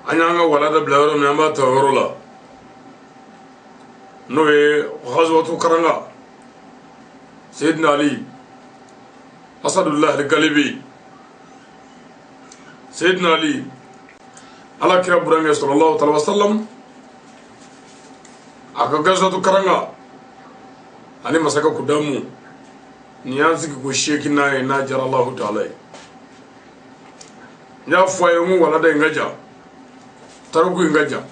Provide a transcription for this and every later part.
anyanga wala da blawro mi amba tawro la no e ghazwatu karanga sayyidina ali asadullah al-galibi sayyidina ali ala kira burange sallallahu alaihi wasallam aka ghazwatu karanga ani masaka kudamu niyanzi ko sheki na jara Allah ta'ala ya faye mu wala da ngaja tarugo ngaja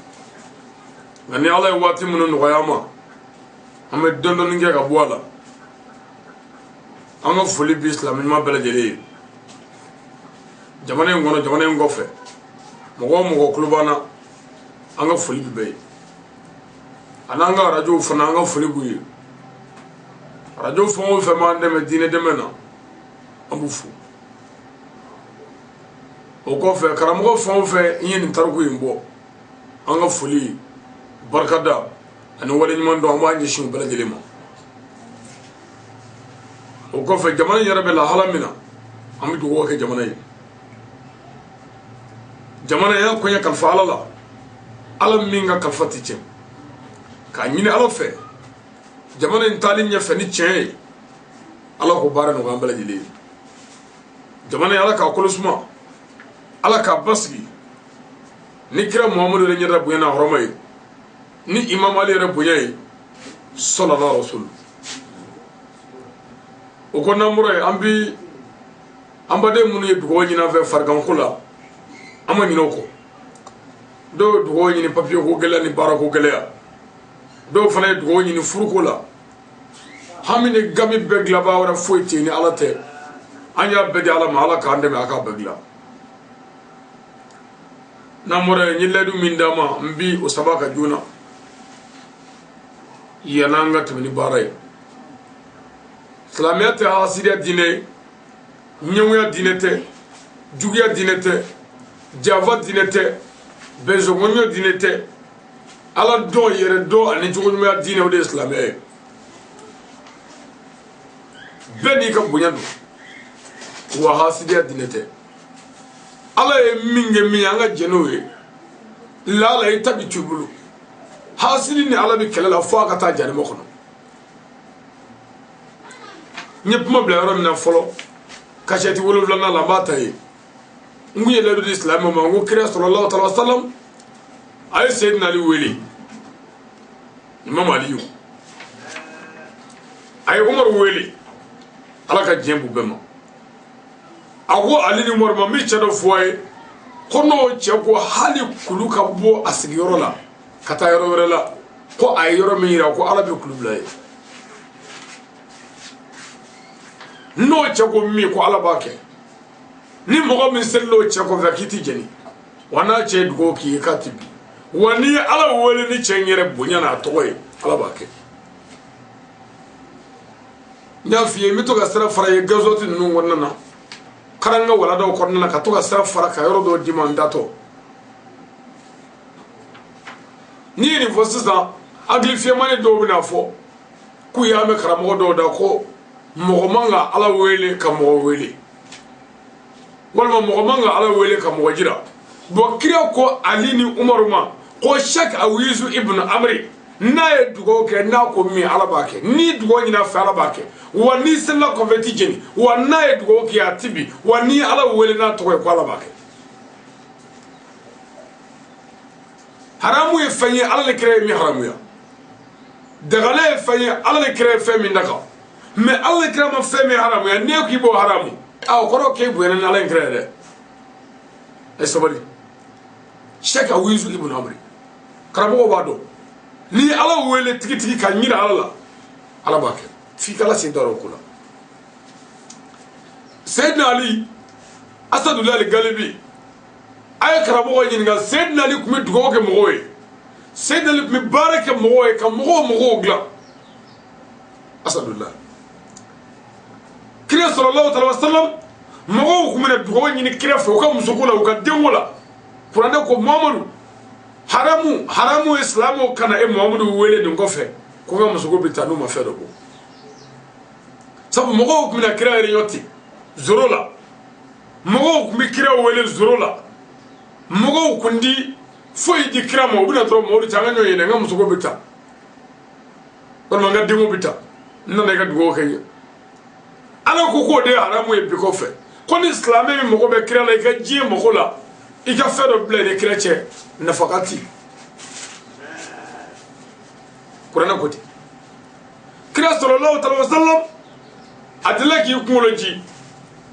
ngani ala wati mun no yama ame dondo nge ga boala anga fuli bi islam ma bela jeli jamane ngofe mogo klubana anga fuli bi ananga radio fana anga fuli buyi radio fon fe mande medine demena ambufu o ko fe karamo fon fe yin tarku imbo anga fuli barkada ani wala nyman do amba nyi shin bala jelema o ko fe jamana yarabe la halamina ami do ko ke jamana ya ko ya kalfa ala alam minga kalfati cem ka nyine ala fe jamana intalin ya fani cem ala ko bara no gambala jeli jamana ala ka kolusma ala ka basgi ni kira muhammadu le nyara buyana horomay ni imam ali re buyay sallallahu alaihi wasallam o ko namure ambi ambade munu ye dugo nyina fe fargan kula ama nyino ko do dugo nyini papier ko gela ni barako gela do fana dugo nyini furuko la hamine gami begla ba wara foyti ni alate anya bedi ala mala ka ande me aka begla namure nyilledu mindama mbi o sabaka juna yananga tumini baray islamiyate asiriya dine nyewya dinete jugiya dinete java dinete bezogonyo dinete ala do yere do ani jugonyo dine o de islamiyate beni ka bunyadu wa hasiriya dinete ala ye minge miyanga jenowe lala itabi tubulu hasili ni ala bi kelela fo aka ta jare mokono nyepuma bla yoro mina folo kasheti wolofla na la bataye nguye le do islam ma ngu kira sallallahu alaihi wasallam ay sayyidina ali weli imam ali ay umar weli ala ka jembu bema ago ali ni umar ma mi chado foye kono chego hali kuluka bo asigiyoro la kata yoro wala la ko ay yoro mira ko ala bi kulubla no chego mi ko ala bake ni mogo min sello chego vakiti jeni wana che dugo ki katibi wani ala wole ni chenyere bunya na toy ala bake nya fiye mi to ga sara fara ye gazoti nu wonna na karanga wala do ko na ka to ga sara fara ka yoro do dimandato ni ni fosisa aglifie mane do bina fo ku ya me karamo do da ko mogo manga ala wele ka mogo wele walma mogo manga ala wele ka mogo jira do kira ko ali ni umaruma ko shak awizu ibn amri na ye dugo ke na ko mi ala bake ni dugo nyina fa ala bake wani sella ko veti jeni wana ye dugo ke atibi wani ala wele na to ko ala bake haramu ye fanye ala le kire mi haramu ya dagale fanye ala le kire fe mi ndaka me ala le kire ma fe mi haramu ya ne ki bo haramu aw koro ke bu ene ala kire de esabali sheka wizu ibn amri karabo bado ni ala wele tigi ka nyira ala bake fi kala sin daro kula sayyidina ali asadullah al-galibi ay karabo nyinga sayyidina ali kuma dugo ke mogoy sayyidina ali kuma baraka mogoy ka mogo gla asadullah kira sallallahu alaihi wasallam mogo kuma dugo nyini kira fo ka musukula ka dengola kurande ko muhammadu haramu islamu kana e muhammadu wele dun ko fe ko ga musuko bitanu ma fe do bo sabu mogo kuma kira yoti zorola mogo kuma kira wele zorola mogo kundi foi di kira mo bina tro mo ri tanga nyoy ne ngam suko bita kon ma ngadi mo bita nana ga dugo kay ala ko de haramu e bi ko fe kon islam mi mo ko be kira la ga ji mo ko la i ka fe do ble de chrétien nafaqati qur'ana ko ti kira sallallahu alaihi wasallam adila ki kumoloji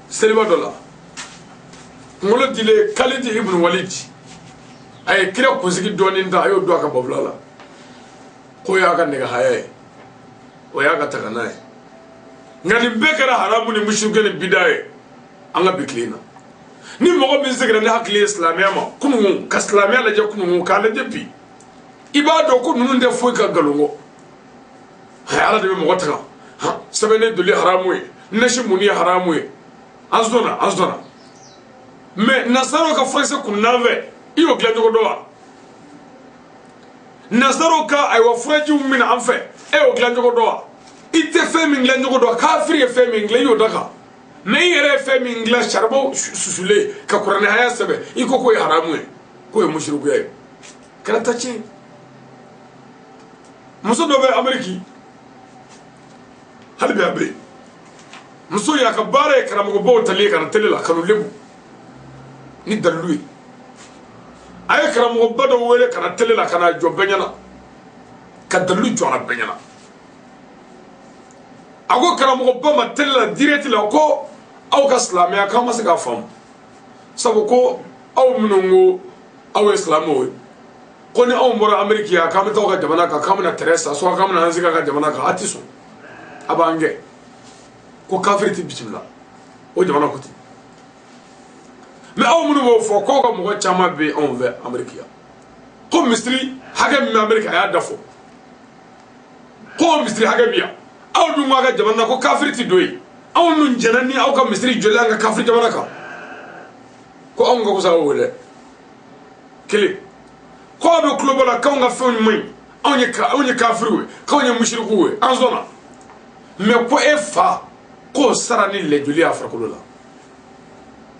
seliba dola ngolo dile Khalid ibn Walid ay kira ko sigi doni nda ayo do aka bablala ko ya ka nega haye o ya ka takana ngani bekara haramu ni mushrik ni bidaye anga biklina ni mogo bin sigira ni hakli islamiyya ma kunu ka islamiyya la je kunu ka la je bi ibado ko nunu de foy ka galongo hay ala de mogo taka ha sabene doli haramu nashi muni haramu azona mais nasaro ka frase kunave iyo gla jogo doa nasaro ka ay wa fraji min anfe e o gla jogo doa ite femi gla jogo doa kafiri femi gla yo daga mais yere femi gla charbo susule ka qur'an haya sabe iko ko haramu ko mushriku ya kala tachi muso do be ameriki halbe abre muso ya ka bare karamo bo tali kana tele la kanu lebu ni dalui ay karamo bado wele kana tele la kana jobenyana ka dalu jona benyana ago karamo bo ma tele la direct la ko aw ka islamia ka ma se ka fam sabo ko aw munungo aw islamo ko ni aw mora amerika ka ma taw ka jamana ka ka na teresa so ka na hanzika ka jamana ka atiso abange ko kafiriti bismillah o jamana ko ti mais aw munu wo fo ko ko mo chama be on ve amerika ko misri haga mi amerika ya dafo ko misri haga biya aw du ga jamana ko kafiriti doyi aw nun janani aw ka misri jolanga kafir jamana ka ko on ko sa wole kili ko be klubo la ka on ga fon muy on ye kafiru ko on ye mushriku we en zona mais ko e fa ko sara ni le joli afrakulo la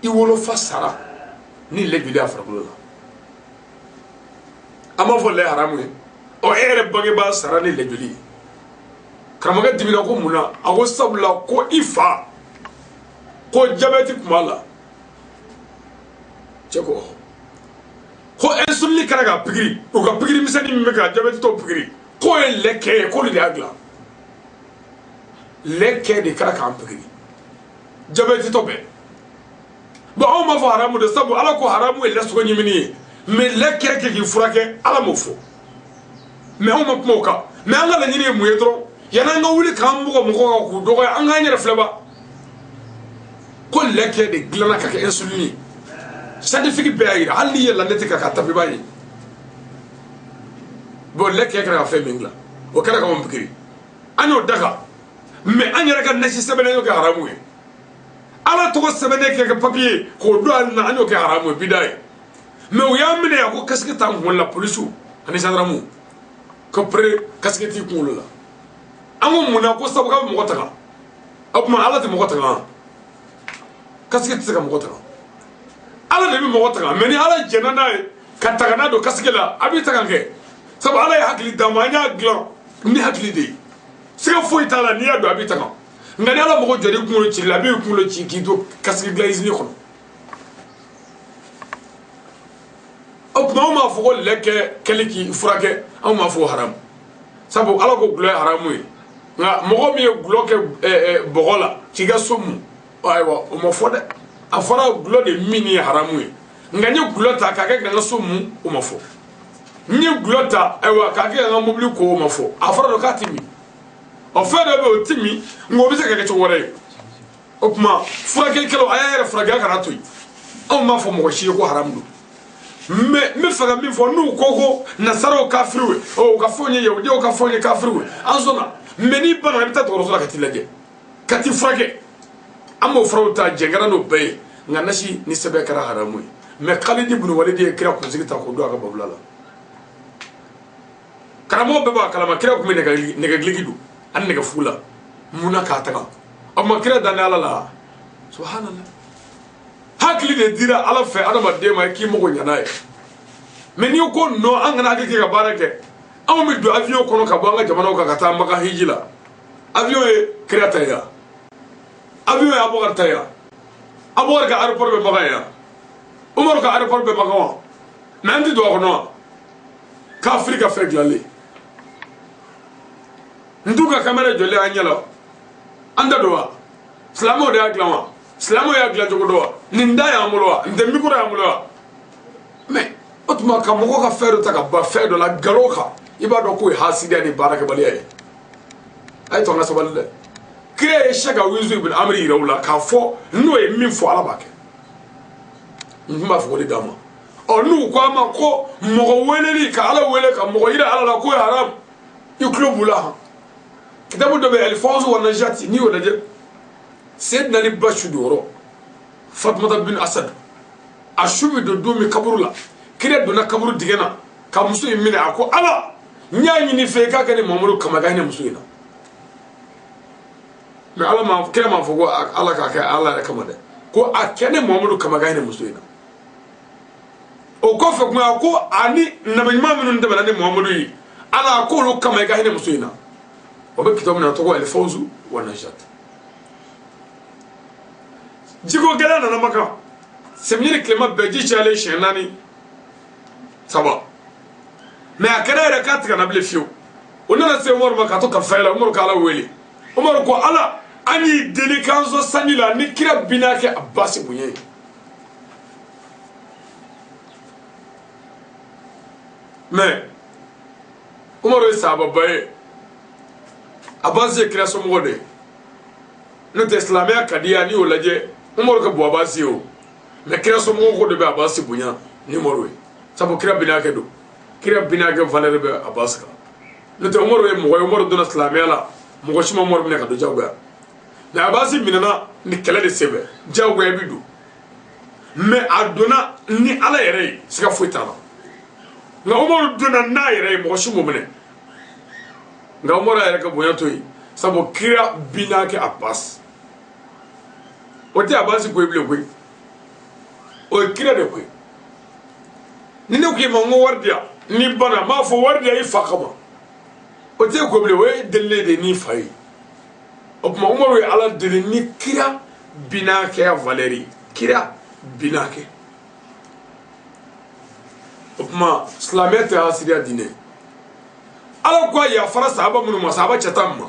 I wolo fa sara ni le joli afrakulo la ama fo le haramu o ere bange ba sara ni le joli kamaga dibina ko muna ago sabla ko ifa ko jabeti kumala cheko ko ensulli karaga pigiri o ga pigiri misani mega jabeti to pigiri ko en leke ko le agla leke de karaka ampigiri jabeti to be ba o ma fo haramu de sabu ala ko haramu e leso nyimini me leke ke ki furake ala mo fo me o ma pomoka me anga la nyini mu yedro yana nga wuli kan bugo mu ko ku dogo anga nyere fleba ko leke de glana ka insulini scientifique be ayira hali ye landete ka tabi bayi bo leke ka fa mingla o kala ka mo pigiri anyo daga mais anyara ka nasi sebene yo ka haramu ala to sebene ke papier ko do alna anyo ke haramu bidaye mais o yamine ya ko kaske tam wala polisu ani gendarme ko pre kaske ti ko la amu muna ko sabu ka mo gotaka abuma ala te mo gotaka kaske ti ka mo gotaka ala de mo gotaka mais ni ala jenana ka tagana do kaske la abi tagange sabu ala ya hakli damanya glan ni hakli de sega foi tala ni ado abi tagan ngani ala mo jori kulo ci la be kulo ci ki do kaske glaze ni ko op ma fo leke keliki furake aw ma fo haram sabu ala ko glo haramu nga mo mi glo ke bogola ci ga somu aywa o mo fo de afara glo de mini haramu ngani glo ta ka ga somu o mo fo ni glo ta aywa ka ga mobili ko o mo fo afara do ka timi o fe de be timi ngo bi se ka ci wore op ma furake kelo ayere furaga kana toy aw ma fo mo shi ko haram do me faga mi fo nu koko nasaro kafiru o ka fonye yewde o ka fonye kafiru anzona meni bana bita to rosola katilaje kati frage amo frauta jengara no bay nganashi ni sebe kara haramu me Khalid ibn Walid e kira ko zigita ko do aka bablala karamo beba kalama kira ko me nega gligidu an nega fula muna ka taga amma kira danala la subhanallah hakli de dira ala fe adama de ma ki mo nyana mais ni ko no an kana ke ka barake aw mi do avion kono ka banga jamana ka kata maka hijila avion e créata ya avion e abogarta ya abor ka aéroport be baga ya umar ka aéroport be baga wa nandi do kono ka afrika fe glale nduga kamera jole anyala anda doa slamo de aglama slamo ya gla jogo doa ninda ya amulwa ndembi ko ya amulwa mais otuma ka mogo ka fero ta ka ba fedo la galoka iba do ko hasidi ani baraka baliya ay to ngasa balle kire shaka wizu ibn amri rawla ka fo no e min fo ala bake mba fo de dama onu ko ma ko mogo weleli ka ala wele ka mogo ira ala la ko haram yuklubula kitabu do be alfawz wa najati ni wala je sayyidina ali bashudoro fatma bin asad ashubi do dumi kaburula kire do na kaburu digena ka musu imine ako ala nyaanyi ni fe ka kane mamudu kamaga ne musu ina mais ala ma kire ma fogo ala ka ka ala kamade ko akene mamudu kamaga ne musu ina o ko fe kuma ko ani nabanyima minun de bana ne mamudu yi ala ko lo kamaga ne musu ina o be kitabu na to ko alfawz wa najat jigo gela na maka semnyiri klema beji chale shenani saba mais akara era katka na blefio onana se umar maka to ka faila umar kala weli umar ko ala ani delikanzo sanila ni kira binake abbasi bunye mais umar e saba bae abbasi kira so mode no te islamia kadia ni olaje umar ka bo abbasi o mais kira so mo ko de be abbasi bunya ni morwe sabo kira binake do kira binake valeur be abbas ka no te umar e mo umar do na islamia la mo ko shima umar binaka do jawga na abbasi binana ni kala de sebe jawga bi do mais aduna ni ala yere sika fuitala na umar do na na yere mo ko shimo mene nga umar yere ka bonya toyi sabo kira binake abbas o te abbasi ko ibile ko o kira de ko ni ne ko ma ngo wardia ni bana ma fo wardia yi fakama o te ko bile we delle de ni fay o ma umaru ala de ni kira binake ya valeri kira binake o ma slamete asiria dine ala ko ya fara sahaba mun ma sahaba chatamma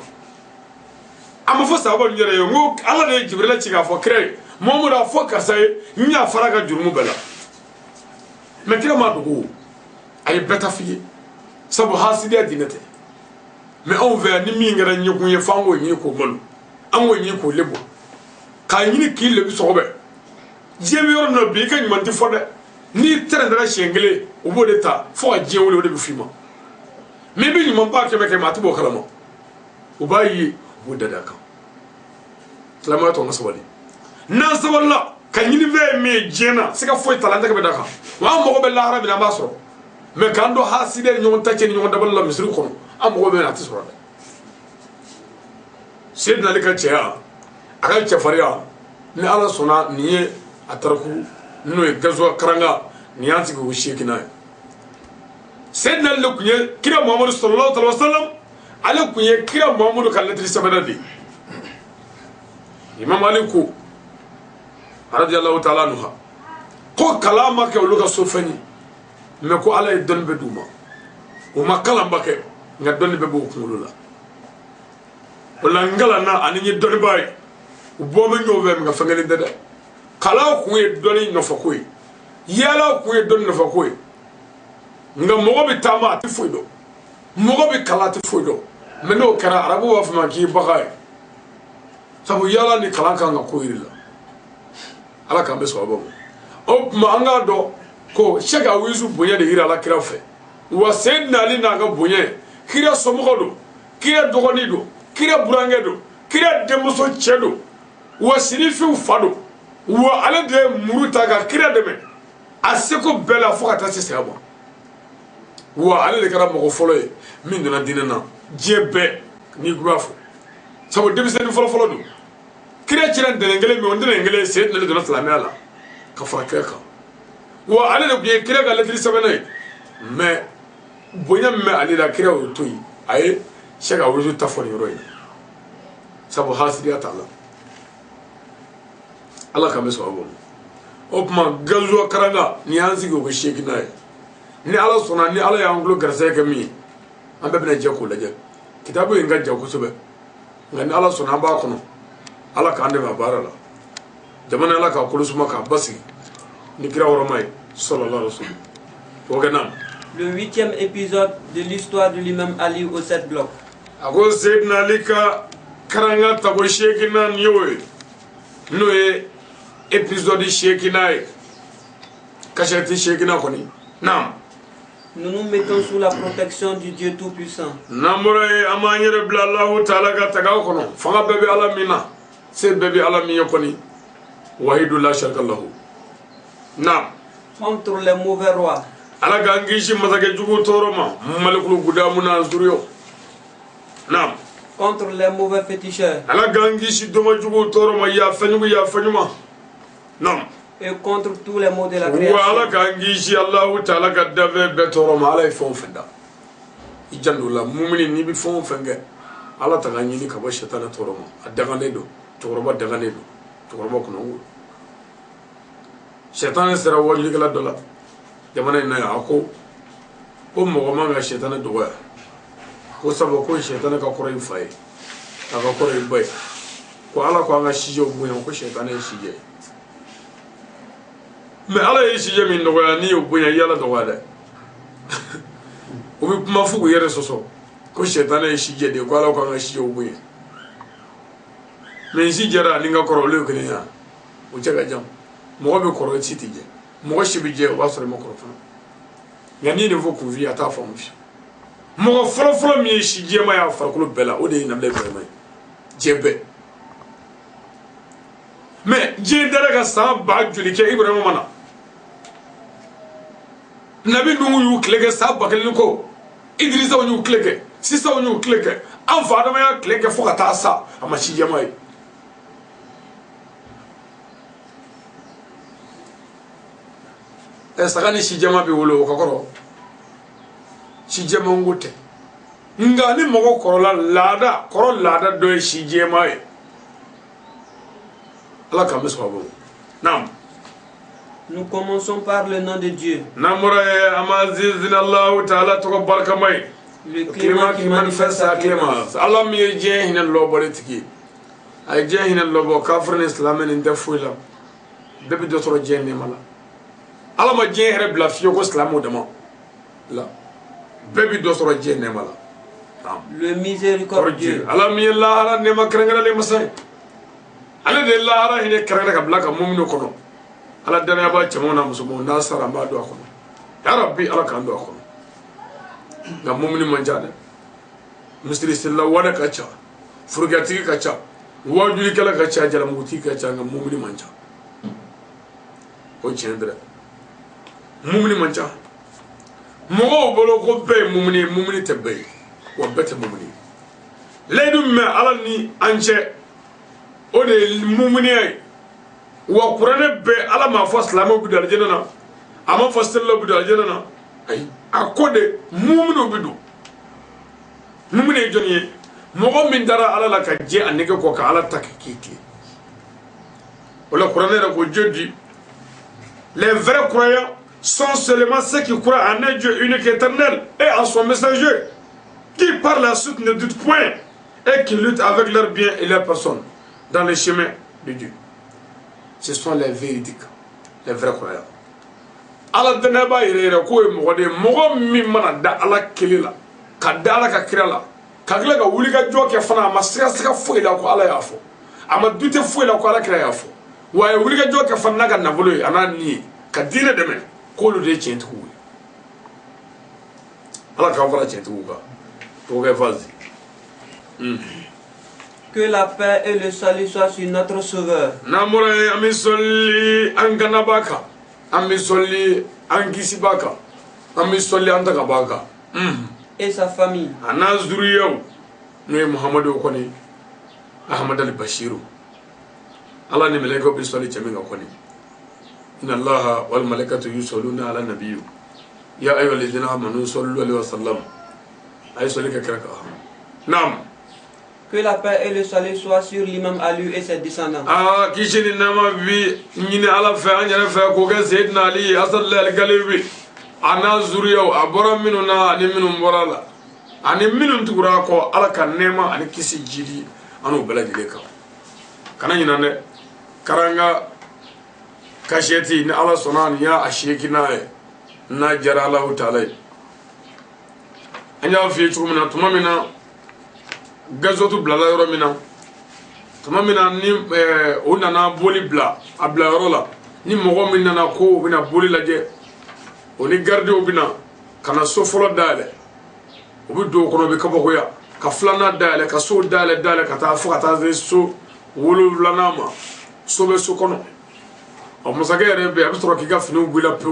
ama fo sahaba nyere yo ngo ala de jibril ci ga fo kire momu da fo kasay nya fara ga jurmu bela mais kira ma dugu ay beta fiye sabu hasidia dinete mais on veut ni mi ngara nyikun ye fango nyi ko malu anwo nyi ko lebo ka nyini ki lebi sobe jemi yor no bi ka nymanti fode ni tere ndara shengele obo de ta fo aje wole de bi fima mais bi nyman ba ke meke matu bo kalama ubayi wo dada kan salama to nasawali na sawalla kan nyini ve me jena sika fo talanta ke bedaka wa mo ko be la arabi na basro mais kando haside nyon tache nyon dabal la misri kono am ko be na tisro sidna lika cheya akal chefaria ni ala sona ni atarku no e gazo karanga ni anti go shekina sidna lukunye kira muhammad sallallahu alaihi wasallam ala kunye kira muhammad kallatri sabadadi imam aliku radiyallahu ta'ala anhu ko kalama ke luka sofani me ko ala don be duma o makala mbake nga don be bo kumulula wala ngala na ani don bay o bo me nyove nga fangale dada kala ko e don no fakoy yala ko e don no fakoy nga mo be tama ti fuido mo be kala ti fuido me no kara arabu wa fama ki bagay sabu yala ni kala kan nga ko irila ala kan be so abo o ma anga do ko shega wizu bonya de hira la kira fe wa sayyidina ali na ga bonya kira somogo do kira dogoni do kira burange do kira demuso chedo wa sirifu fado wa ala de muruta ga kira deme aseko bela fokata seseba wa ala de kara mo folo e min do na dinana jebe ni grafo sabo debise ni folo do kira chiran de ngele mi ondere ngele sayyidina ali do na salamala ka fakeka wa ala de kira ga latri sabana mais bonya me ali la kira o toyi ay shega wuzu tafoni royi sabu hasiriya ta Allah ka meso abo opma gazo karanga ni ansi go sheki nay ni Allah sona ni Allah ya anglo garse ka mi ambe bena je ko laje kitabu inga je ko sobe ngani Allah sona ba kono Allah ka ande ba barala jamana Allah ka kulusuma ka basi ni kira woromay sallallahu alaihi wasallam. Le 8e épisode de l'histoire de l'imam Ali au 7 blocs. Ako Sayyidina Ali ka karanga tago shekina niyoy noye épisode shekina kachati shekina koni nam. Nous nous mettons sous la protection du Dieu Tout-Puissant. Namore amanyere bla Allah Ta'ala ka tagaw kono fanga bebe alamina se bebe alamiya koni wahidul la sharika lahu. Nam. Contre les mauvais rois. Ala gangishi mazake jugu toroma malikulu gudamuna zuriyo. Nam. Contre les mauvais féticheurs. Ala gangishi doma jugu toroma ya fanyuma. Nam. Et contre tous les maux de la création. Ala gangishi Allah Ta'ala ka dave betoroma ala ifon fenda. Ijandula mumini ni bi fon fenge. Ala ta ganyini ka ba shetana toroma. Adagane do. Toroba dagane do. Toroba kuno. Shetana sera wajli kala dola. Jamana ina ya ako ko mogo manga shetana doya ko sabo ko shetana ka koro ifaye aka koro ibai ko ala ko anga shije obunya ko shetana shije me ala yi shije min doya ni obunya yala doya da obi kuma fugu yere soso ko shetana shije de ko ala ko anga shije obunya me shije ra ninga koro le kene ya o jaga jam mogo be koro titije mogo shibije wa sore mo koro fana yani ne voku vi ata famfi mogo folo mi shije ma ya farkulu bela o de namle bela jebe mais je dara ga sa ba juli ke ibrahim mana nabi nungu yu klege sa ba kelin ko idrisa yu klege sisa yu klege an fa da ma ya klege fo ka ta sa ama shije mai esagani shijama bi wolo kokoro shijama ngote ngani mogo korola lada do shijama e ala ka meso abo nam. Nous commençons par le nom de Dieu. Namura amazizina Allah Ta'ala to barka mai le clément qui manifeste sa clémence. Allah mi je hinan lo politiki ay je hinan lo bo kafir islamen in defuila bebi do toro je ne mala ala ma jehre bla fiyo ko islamu dama la bebi do soro je ne mala le miséricordieux ala mi la ala ne ma krengala le masay ala de la ala hine krengala ka bla ka mumno kono ala dana ba chamona musumo nasara ma do kono ya rabbi ala kan do kono na mumni manjade mustri sallallahu wa ka cha furgati ka cha wajuli kala ka cha jala muti ka cha ngam mumni manja o chendra mumni mancha mogo bolo ko be mumni tebe wa bete mumni ledu me alani anje o de mumni ay wa qur'ane be ala ma fo islamu bi dal jenana ama fo sallallahu bi dal jenana ay akode mumni bidu mumni joni mogo min dara ala la ka je anike ko ka ala takiki wala qur'ane ra ko jodi les vrais croyants sont seulement ceux qui croient en un Dieu unique éternel et en son messager, qui par la suite ne doutent point et qui luttent avec leurs biens et leurs personnes dans le chemin de Dieu. Ce sont les véridiques, les vrais croyants. Allah deneba ire ko e mogode mogo mi mana da ala kelila ka da ala ka kirala ka gila ga wuli ka joke fana ma sika foi la ko ala yafo ama dute foi la ko ala kira yafo wa e wuli ka joke fana ga navolo anani ka dine deme ko lu de chentu ala ka fara chentu ga to ga vazi que la paix et le salut soient sur notre sauveur namura ami solli anganabaka ami solli angisibaka ami solli andagabaka et sa famille anazuriyo ne muhammadu koni ahmad al-bashiru ala ni malaika bi solli chaminga koni inna allaha wal malaikatu yusalluna ala nabiyyu يا أيها الذين آمنوا صلوا عليه وسلم أي صلي كركا نعم. Que la paix et le salut soient sur l'imam Ali et ses descendants. كيشني نما بي نيني على فان يا فاكوكا سيدنا علي أصل القلبي أنا زوريو أبرم مننا أني منهم برالا أني منهم تقراكو على كنما أني كيسي جيلي أنا بلادي لك كنا ينانه كرانغا كاشيتي ن على صنان يا أشيكنا نجار الله تعالى أني في يومنا تمامنا gazotu blala yoro mina tuma mina ni o nana boli bla abla yoro la ni mogo min nana ko bina boli laje oni garde o bina kana so folo dale o bi do kono be kabo ya ka flana dale ka so dale ka ta fo ka ta so wolo blana ma so be so kono o musage re be abistro ki ga fini gwila pe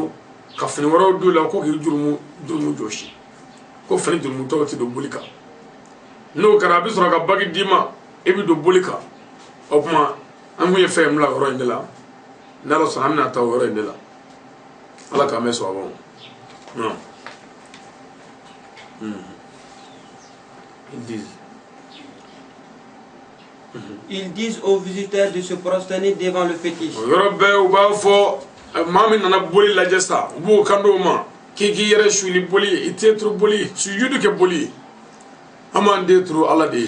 ka fini woro do la ko ki jurumu joshi ko fini jurumu to ti do bolika no karabi sura ka bagi dima ebi do bolika o kuma an ye fem la ro indela na lo sa amna ta ro indela ala ka meso abon no Ils disent aux visiteurs de se prosterner devant le fétiche. Yorobbe ou ba fo mami nana boli la jesta bu kando ma ki yere shuli boli itetru boli sujudu ke boli aman detru ala de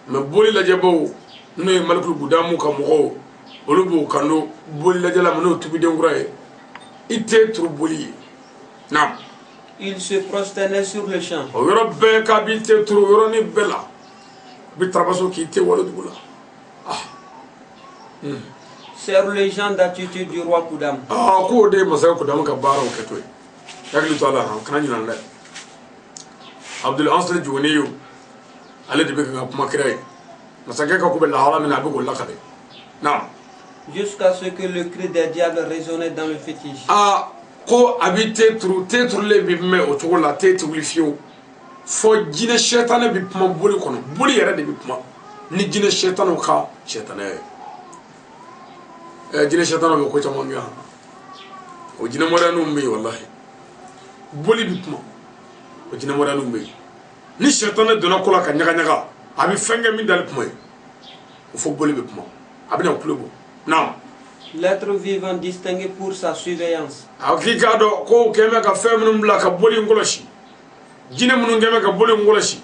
me boli la jabo no malakul gudamu ka mo olubu kando boli la jala mano tubi de nguraye itetru boli nam il se prosternait sur le champ. Yorobbe ka bi tetru yoroni bela bi trabaso ki te wala dugula Sur les gens d'attitude du roi Koudam. Ko de masaka Koudam ka baro ketoy yakli to ala kana nyina le Abdul Ansar Juniyo ale de be ka kuma kirai masaka ka ko be la hala min abu golla kade na jusqu'à ce que le cri des diables résonnait dans le fétiche. Ko habite tetru le bi me o to la tetu lifio fo jine shetane bi puma boli kono boli yere de bi puma ni jine shetane ka shetane jine shetane ko chama ngi ha o jine moranu mbi wallahi boli bi puma o jine moranu mbi ni shetane dona ko la ka nyaga nyaga abi fenge mi dal puma o fo boli bi puma abi na klubo na l'être vivant distingué pour sa surveillance. Hakika do ko keme ka femnum bla ka boli ngoloshi jine munu ngeme ka boli ngoloshi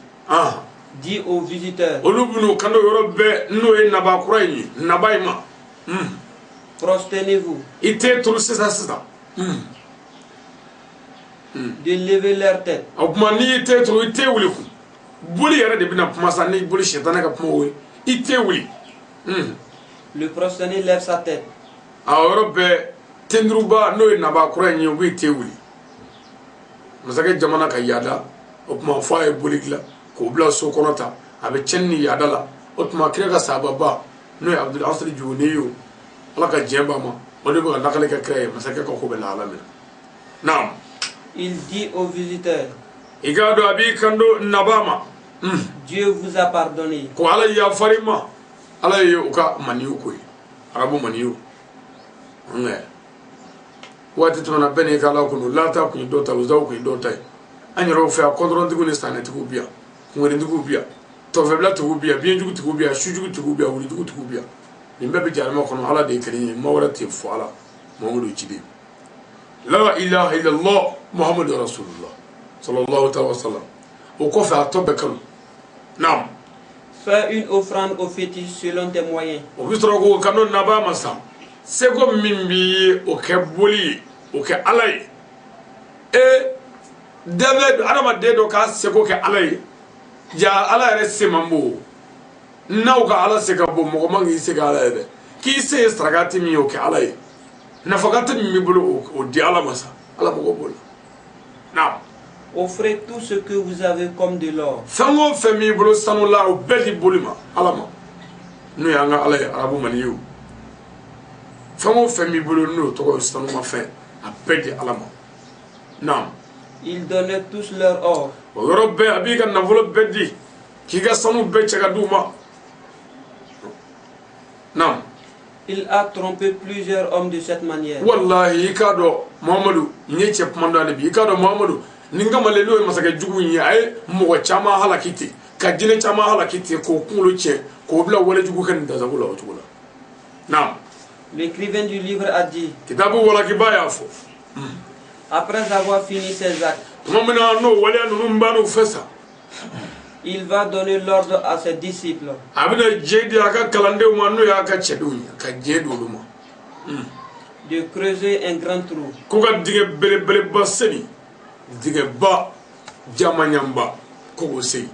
dit aux visiteurs olubunu kando yorobe no e naba kurayi nabayma prosternez-vous ite turu sisa de lever leur tête. Ni ite turu ite wuliku boli yare de bina pumasa ni boli shetana ka pumowe ite wuli le prosterné lève sa tête. Yorobe tendruba no e naba kurayi obi ite wuli masake jamana ka yada opuma fa e boligla ko bla so konota abe chenni yada la otuma kirega sababa no e Abdul Asri Juniyo ala ka jemba ma ode ba nakale ka créer masake ko be la alamin naam il dit aux visiteurs igado abi kando nabama Dieu vous a pardonné ko ala ya farima ala yo ka maniyu ko arabu maniyu wati tuna bene kala kunu lata ku dota uzaw ku dota anyoro fa kontrol digu ni stane tigu bia ngori digu bia to febla tigu bia bien jugu tigu bia shujugu tigu bia wuri tigu bia nimbe be jarma kono hala de kiri mawra te foala mawdu chidi la ilaha illa allah muhammadur rasulullah sallallahu alaihi wasallam o ko fa to bekal nam fais une offrande au fétiche selon tes moyens o bistro ko kanon naba masa sego mimbi o ke boli o ke alay David adama dedo ka sego ke alay ja ala re semambo naw ka ala sega bo mo mangi sega ala de ki se stragati mi o ke alay na fagati mi bolo o di ala masa ala mo bol na offrez tout ce que vous avez comme de l'or fango fami bolo sanula o beli bolima ala ma no yanga alay arabu maniyo fango fami bolo no to sanuma fe a bedi ala ma na ils donnaient tous leur or Robbe abiga na volo beddi kiga sanu becca duma nam il a trompé plusieurs hommes de cette manière wallahi kado Muhammadu nye che pamando ale bi ka do Muhammadu ninga malelo e masaka jugu yi ay mo chama halakiti ka jine chama halakiti ko kulo che ko bla wala jugu kan da zabula o tugula naam. L'écrivain du livre a dit, kitabu wala kibaya fo après avoir fini ses actes, mamana no wala no mbanu fesa il va donner l'ordre à ses disciples abina jedi aka kalande mo no ya ka chedunya ka jedu luma de creuser un grand trou. ko ga dige bele bele baseni dige ba jamanyamba ko go sei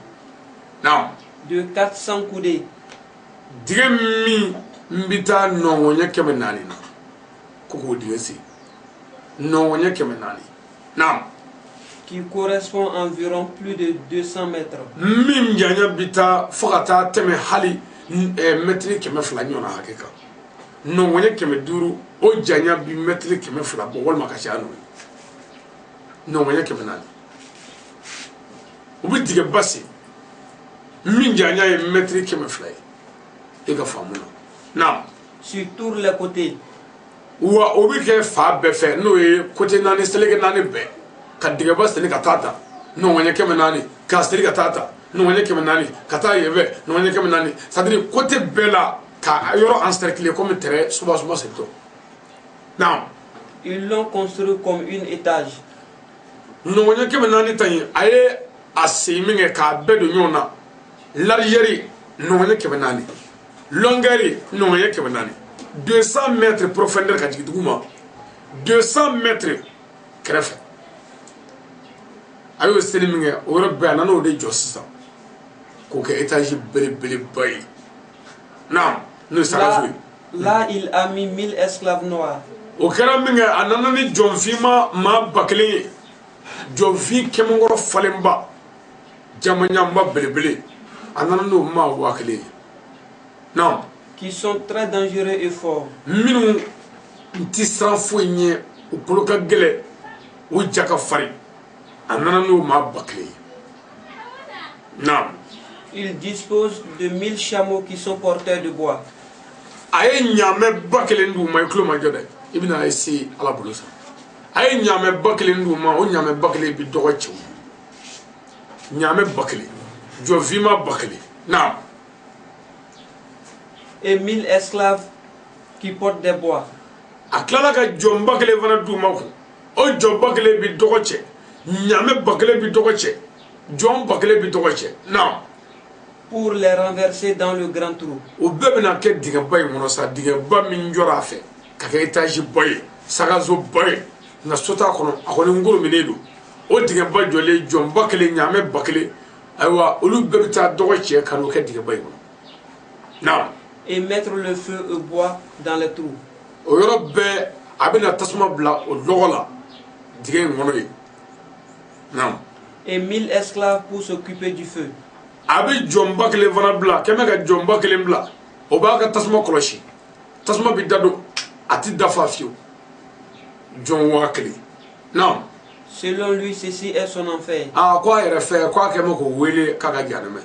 naam De 400 coudées. dige mi mbita no wonya kemenani na ko go dige sei no wonya kemenani naam Qui correspond environ plus de 200 mètres. Mim janya bita fogata teme hali metri keme fla nyona hakeka no wonya keme duru o janya bi metri keme fla bo wal makashano no wonya keme nani ubi dige basi min janya e metri keme fla e ga famuna na Sur tous les côtés. wa obi ke fa be fe no e côté nani selege nani be ka dige basi ni katata no wonya keme nani ka steli katata no wonya keme nani kata yebe no wonya keme nani c'est-à-dire côté bela ka yoro encercler comme terre suba c'est tout non Ils l'ont construit comme une étage. no wonya keme nani tan aye asiminge ka bedo nyona largeur no wonya keme nani longueur no wonya keme nani 200 mètres profondeur ka jigiduma 200 mètres cref ayo seliminge oro be na no de jossa ko ke étage bele bay non no sarafu Là, il a mis 1000 esclaves noirs. o kera minge anana ni jonfima ma bakle jonfi kemongoro falemba jamanyamba bele anana no ma wakle non Qui sont très dangereux et forts. minu nti sarafu nye o koloka gele o jaka fari anana no ma bakle non Ils disposent de 1000 chameaux qui sont porteurs de bois. aye nyame bakle ndu ma iklo ma jode ibina aysi ala bulusa aye nyame bakle ndu ma o nyame bakle bi dogo chiw nyame bakle jo vima bakle na Et 1000 esclaves qui portent des bois. aklala ka jo bakle vana du ma ko o jo bakle bi dogo che nyame bakle bi dogo che jo bakle bi dogo che na Pour les renverser dans le grand trou. o bebena ke diga bay mono sa diga ba min jora fe ka ke etage boy saga zo boy na sota kono akoni ngoro minedo o diga ba jole jom bakle nyame bakle aywa olu bebita dogo che kanu ke diga bay mono na Et mettre le feu au bois dans le trou. o yoro be abina tasma bla o logola diga mono yi na Et 1000 esclaves pour s'occuper du feu. abi jom bakle vana bla keme ka jom bakle bla o ba ka tasma koloshi tasma bi dado ati dafa fiu jom wakli na Selon lui, ceci est son enfer. kwa yere fe kwa keme ko wele kaka janame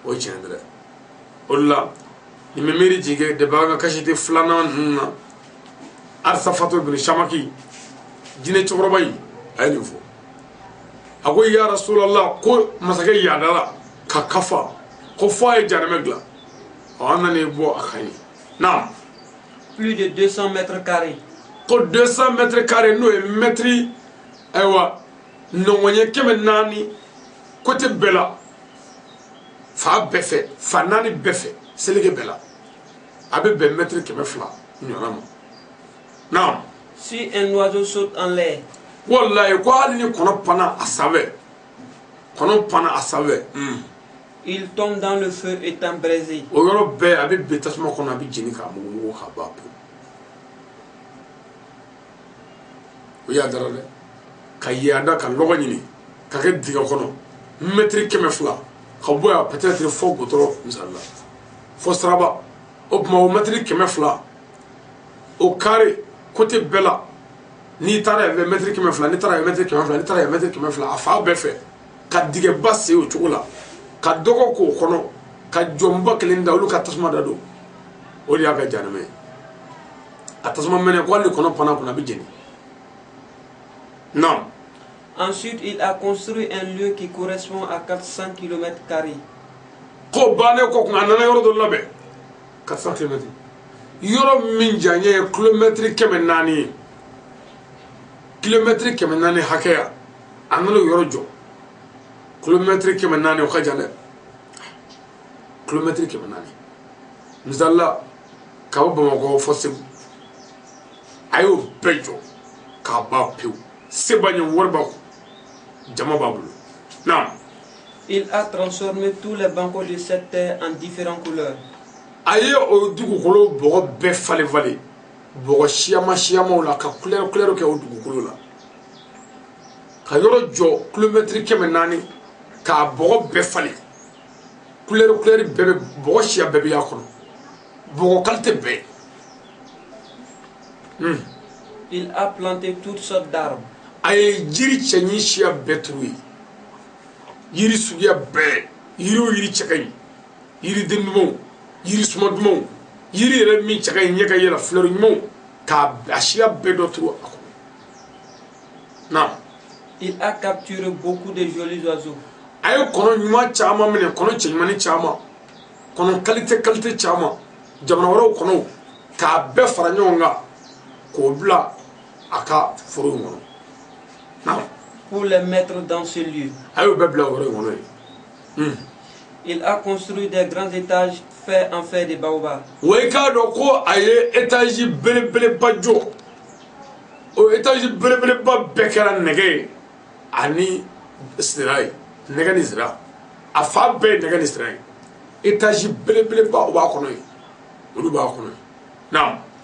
o chendre olla ni memeri jige de baga kashite flana nna arsa fatu bin shamaki jine chorobai ayni fo ago ya rasulullah ko masaka ya dala ka kafa ko faye janame gla ona ne bo akhani na Plus de 200 mètres carrés. ko 200 mètres carrés no e metri aywa no wonye keme nani côté bela fa befe fa nani befe selege bela abe be mètre keme fla nyonama na Si un oiseau saute en l'air, wallahi ko hali ni kono pana asabe il tombe dans le feu étant braisé. o yoro be abe betasma kono abi jini ka mugu ka bapu o ya darale ka yada ka logo nyini ka ke diga kono mètre keme fla ka boya peut-être fo gotoro inshallah fo straba o ma mètre keme fla o carré côté bela ni tara e mètre keme fla ni tara e mètre keme fla ni tara e mètre keme fla afa be fe ka diga basse o chugula ka dogo ko kono ka jomba kelinda ulu ka tasma dado o ya ga janame atasma mene ko ali kono pana kuna bijeni Non. Ensuite, il a construit un lieu qui correspond à 400 km². Ko bane ko ko anana yoro do labe 400 km. Yoro min janye kilomètre keme nani. Kilomètre keme nani hakaya. Anana yoro jo. Kilomètre keme nani o khajale. Kilomètre keme nani. Nzalla ka bo mo fosse. Ayo bejo ka ba piu. Sebanye worba jama babulu. Non. Il a transformé tous les bancos de cette terre en différentes couleurs. Aye o dugukolo bogo be fale vale. Bogo shiyama la ka couleur ke o dugukolo la. Ka yoro jo kilomètre keme nani ka bogo be fale. Couleur be bogo shiya be ya kono. Bogo qualité be. Il a planté toutes sortes d'arbres. Aye jiri chenyi shiya betruyi. Yiri sugiya be. Yiri chakay. Yiri dendumo. Yiri sumadumo. Yiri re mi chakay nyaka yela fleur mo ka ashiya be dotru ako. Non. Il a capturé beaucoup de jolis oiseaux. Aye kono nyuma chama mene kono chenyimani chama. Kono qualité chama. Jamana waro kono ka be faranyonga ko bla aka furu ngono. Non. Pour les mettre dans ce lieu. Il a construit des grands étages faits en fer de baobab.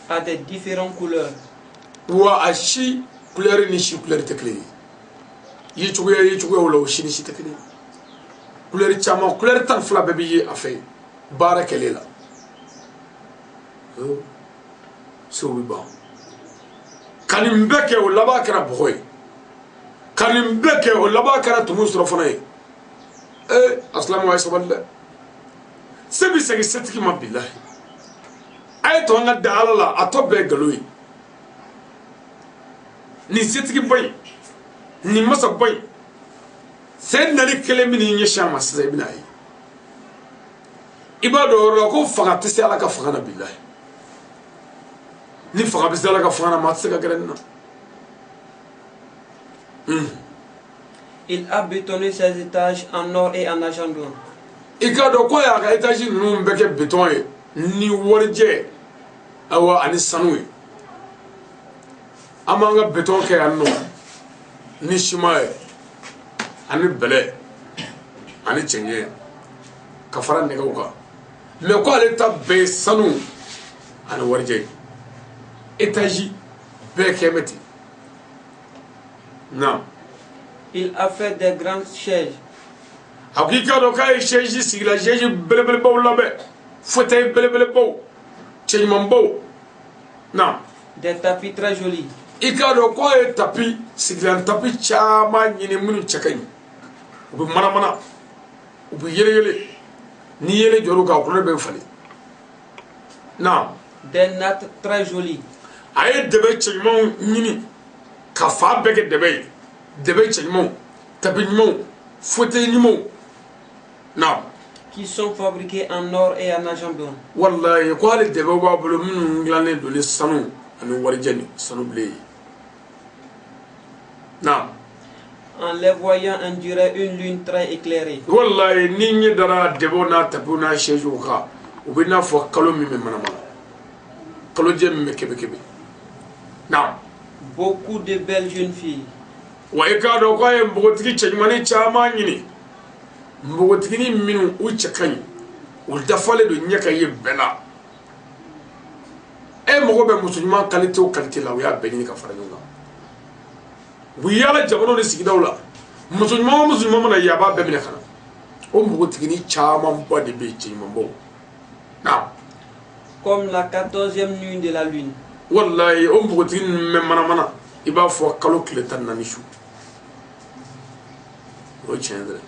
À des différentes couleurs. Wala o shini shi takene couleur chama couleur tan fla bebe yi afay barakelela so wi ba kanim beke o laba kara boy kanim beke o laba kara tumus rofana assalamu alaykum sebi segi setki ma billahi ay to nga dala la atobe galoyi ni setki boy ni masa boy sen nali kele mini nya shama sai binayi ibado ro ko faga tisi ala ka faga na billahi ni faga bisala ka faga na matsa ka grenna Il a bétonné ses étages en or et en argent blanc. Ikado ko ya ka étage nu mbeke béton e ni worje awa ani sanui amanga béton ke anno ni shimaye ani bele ani chenye kafara nega uka me ko ale ta be sanu ani warje étage be kemeti non. Il a fait des grandes chaises. Hakika do kay chaise sigla chaise bele baw labe fauteuil bele baw chenyman baw non. Des tapis très jolis. Ikado ko e tapi siglan tapi chama nyini munu chakay ubi mana ubi yele ni yele joru ka ko be fali non. Des nattes très jolies. Aye debe chenyman nyini ka fa bege debe chenyman tapi nyimo fauteuil nyimo non. Qui sont fabriqués en or et en argent blanc. Wallahi ko ale debe ba bolo munu nglané do le sanu ani warjani sanu blé. Non. En les voyant, on dirait une lune très éclairée. Wallahi ni dara debo na tapuna sheju ka ubina fo kalo mi me manama kalo je me kebe non. Beaucoup de belles jeunes filles. Wa ikado ko e mbogotigi chemani chama nyini mbogotigi ni minu u chakani ul dafale do nyaka ye bela e mogo be musulman qualité o qualité la ya beni ka fara nyonga wi yala jabono ni sigidawla musulman na yaba be mine kana o mbogotigi ni chama mbo de be chimambo na comme la 14e nuit de la lune. Wallahi o mbogotigi me mana iba fo kalo kile tan na nishu o chendre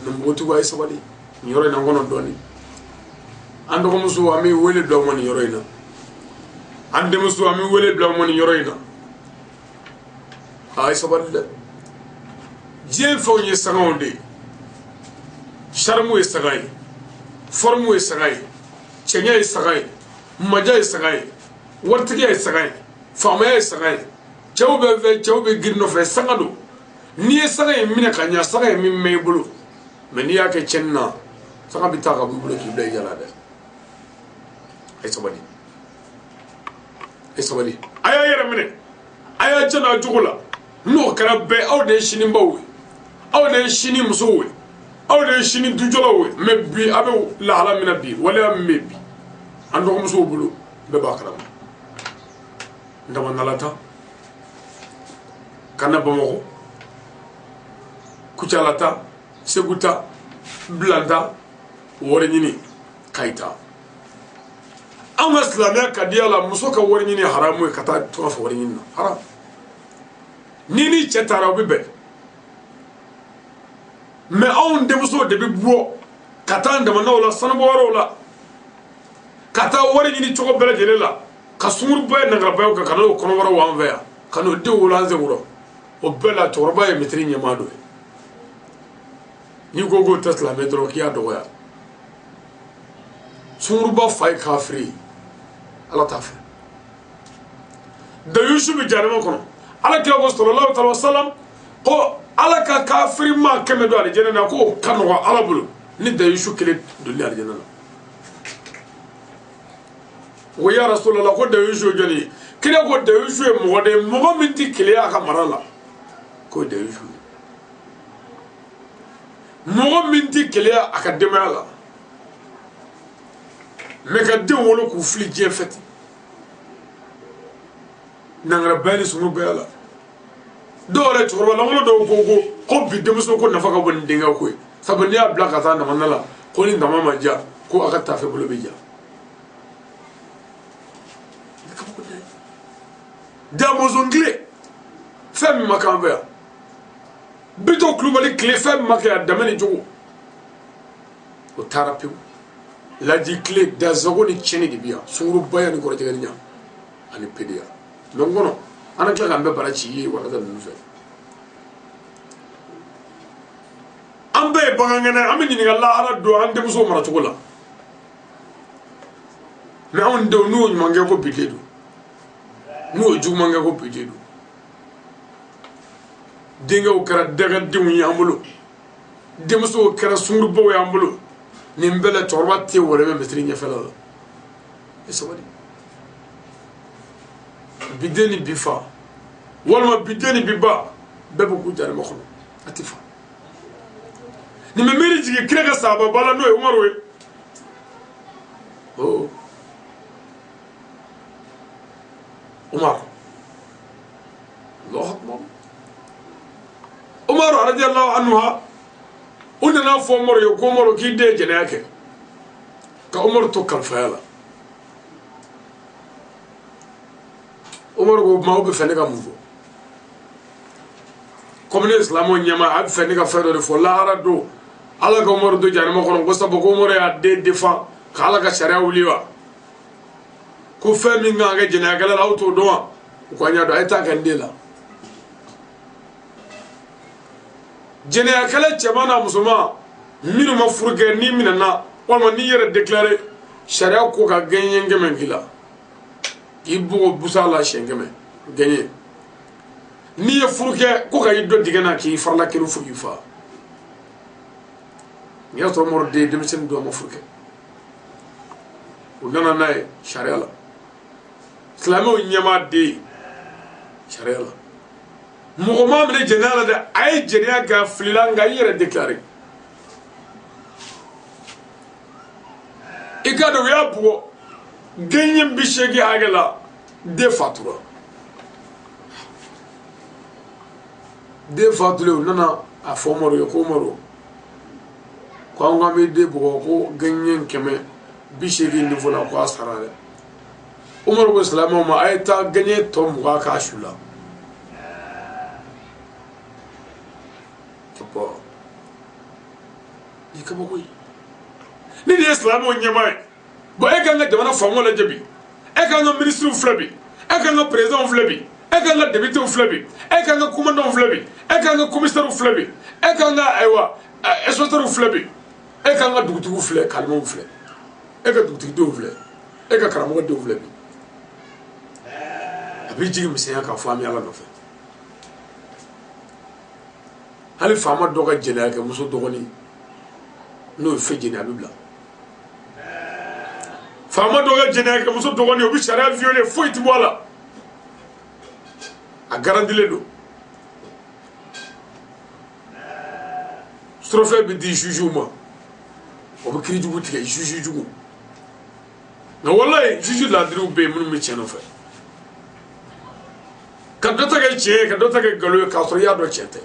mbogotigi ay sabali nyoro na ngono doni ando ko musu ami wele do moni yoroyna ande musu ami wele do moni yoroyna ay sabal jien fo ni sangonde sharmu isagai formu isagai chenya isagai maja isagai wartige isagai famaya isagai chawbe girno fe sangado ni isagai mina kanya isagai min meybulu men ya ke chenna sanga bitaka bulu ki blay jalade ay sabali aya yere mine aya jana jugula no karabe awde shini mbawe awde shini musowe awde shini dujolowe mebbi abe la hala mina bi wala mebbi ando muso bulu be bakara ndama nalata kana bamoko kuchalata seguta blanda wore nyini kaita amma islamia kadiyala muso ka wore nyini haramu kata to fa wore nyini haram nini chetara bibe me on de muso de bibo kata ndama nawla sanboro la kata wore nyini chogo bela jelela kasumur bay nangara bayo ka kanu kono wara wanveya kanu de wulanze wuro o bela torba e metri nyamado ni gogo tasla metro ki adoya sumurba fay kafri ala tafa da yusuf jarama kono ala ke go sallallahu alaihi wasallam ko ala ka kafri ma keme do ala jenena ko kanu ala bulu ni da yusuf kile dunya ala jenena wo ya rasulullah ko da yusuf jani kile ko da yusuf mo de mo minti kile aka marala ko da yusuf mo minti kile aka demala me ka de wolo ku fli je feti nangara bani sumu bela dole chorwa la wolo do gogo ko bi de muso ko nafa ka bon dinga ko sabani abla ka ta na manala ko ni ndama maja ko aka tafe bolo bija da mozongle fem makanver bito klubali clé fem makya damani jogo o tarapiu la di clé da zagoni cheni di bia suru baya ni korje ganya ani pedia longono ana kla gambe barachi yi wala da nufe ambe bangana amini ni Allah ara do ande muso mara chogola me on do no mangi ko biledo no jumanga ko biledo dinga o kara daga dimu yambulo demuso kara sumurbo yambulo nimbele torwati wala me metri nyafala esawadi bideni bifa wala bideni biba bebo ku jare makhono atifa ni me meri jige krega saba bala no Umar we oh Umar Allah akbar Umar radiyallahu anha unana fo Umar yo ko Umar ki de jene yake ka Umar to kan fayala Umar go ma be fene ka muvo comme l'islam nyama ab fene ka fero de fo la arado ala ka Umar do jane mo kono go sabo ko Umar ya de defa kala ka sharia uliwa ko fami nga jene yake la auto do ko nya do ay ta kan de la jene akala chamana musuma minu mafurge ni minana wala ni yere déclarer sharia ko ka gagner ngeme gila ibu busala shengeme gagner ni ye furge ko ka yiddo digana ki farla kiru fugi fa ya to morde demisen do mafurge unana nay sharia la islamo nyama de sharia la mugoma mene jenala de ay jenia ga flilanga yere déclarer ikado ya bugo gagnem bishegi agala de fatura nana a fomoro yo ko moro ko ngami de bugo ko gagnem keme bishegi niveau la ko asarale umar ko islamo ma ayta gagné tom ga ka shula topo ikabo koy ni di islamo nyama bo e kan ga jamana famola jabi e kan no ministre flabi e kan no président flabi kan ka député filɛ bi e kan ka commandant filɛ bi e kan ka commissaire filɛ bi e kan ka ayiwa inspecteur filɛ bi e kan ka dugutigiw filɛ kalimaw filɛ e ka dugutigidenw filɛ e ka karamɔgɔdenw filɛ bi a b'i jigi misɛnya k'a fɔ an bɛ Ala nɔfɛ hali faama dɔ ka jɛnɛya kɛ muso dɔgɔnin n'o ye fɛn jɛnɛ a bɛ bila faama dɔ ka jɛnɛya kɛ muso dɔgɔnin o bɛ sariya violer foyi tɛ bɔ a la a garantilen don surɔfɛn bɛ di juge ma o bɛ kiirijugu tigɛ juge jugu nka walayi juge ladiriw bɛ yen minnu bɛ tiɲɛ nɔfɛ ka dɔ ta kɛ tiɲɛ ye ka dɔ ta kɛ nkalon ye k'a sɔrɔ i y'a dɔn tiɲɛ tɛ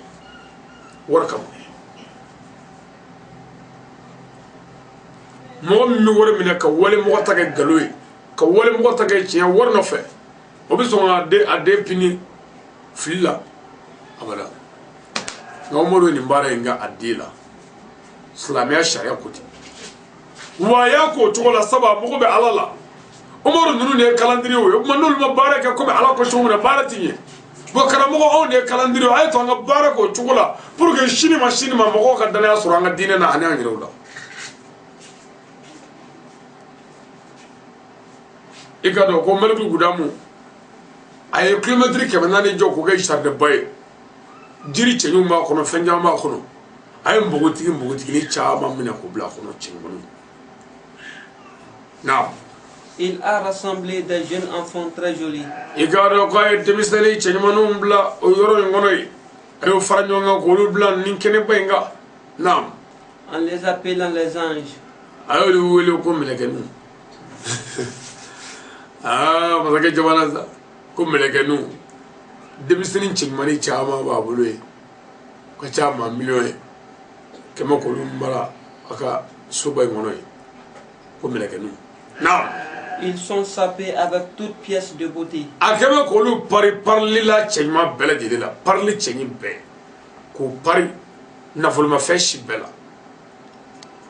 wari kama mɔgɔ min bɛ wari minɛ ka wale mɔgɔ ta kɛ nkalon ye ka wale mɔgɔ ta kɛ tiɲɛ wari nɔfɛ o bɛ sɔn a den pini fili la abada nka Umaru ye nin baara in kɛ a den la silamɛya sariya ko ten wa a y'a k'o cogo la sabu a mago bɛ Ala la Umaru ninnu de ye kalandiri ye o tuma n'olu ma baara kɛ komi Ala ko cogo min na baara ti ɲɛ bon karamɔgɔ anw de ye kalandiri ye a ye to an ka baara k'o cogo la pour que sini ma mɔgɔw ka danaya sɔrɔ an ka diinɛ na ani an yɛrɛw la i ka dɔn ko Maliku Gudamu a ye kilomɛtiri 400 jɔ k'o kɛ jardin ba ye jiri cɛɲuman b'a kɔnɔ fɛn caman b'a kɔnɔ a ye npogotiginin caman minɛ k'o bila a kɔnɔ cɛɲumanw na Il a rassemblé des jeunes enfants très jolis. I ka dɔn k'a ye denmisɛnnin cɛɲumanw bila o yɔrɔ in kɔnɔ yen a y'o fara ɲɔgɔn kan k'olu bila nin kɛnɛba in kan na En les appelant les anges. a y'olu wele ko mɛlɛkɛninw masakɛ jamana sa ko mɛlɛkɛninw denmisɛnnin cɛɲumannin caman b'a bolo yen ka ca maa miliyɔn ye kɛmɛ k'olu mara a ka soba in kɔnɔ yen ko mɛlɛkɛninw na Ils sont sapés avec toute pièce de beauté. a kɛmɛ k'olu pari la cɛɲuman bɛɛ lajɛlen la parili cɛɲi bɛɛ k'o pari nafolomafɛn si bɛɛ la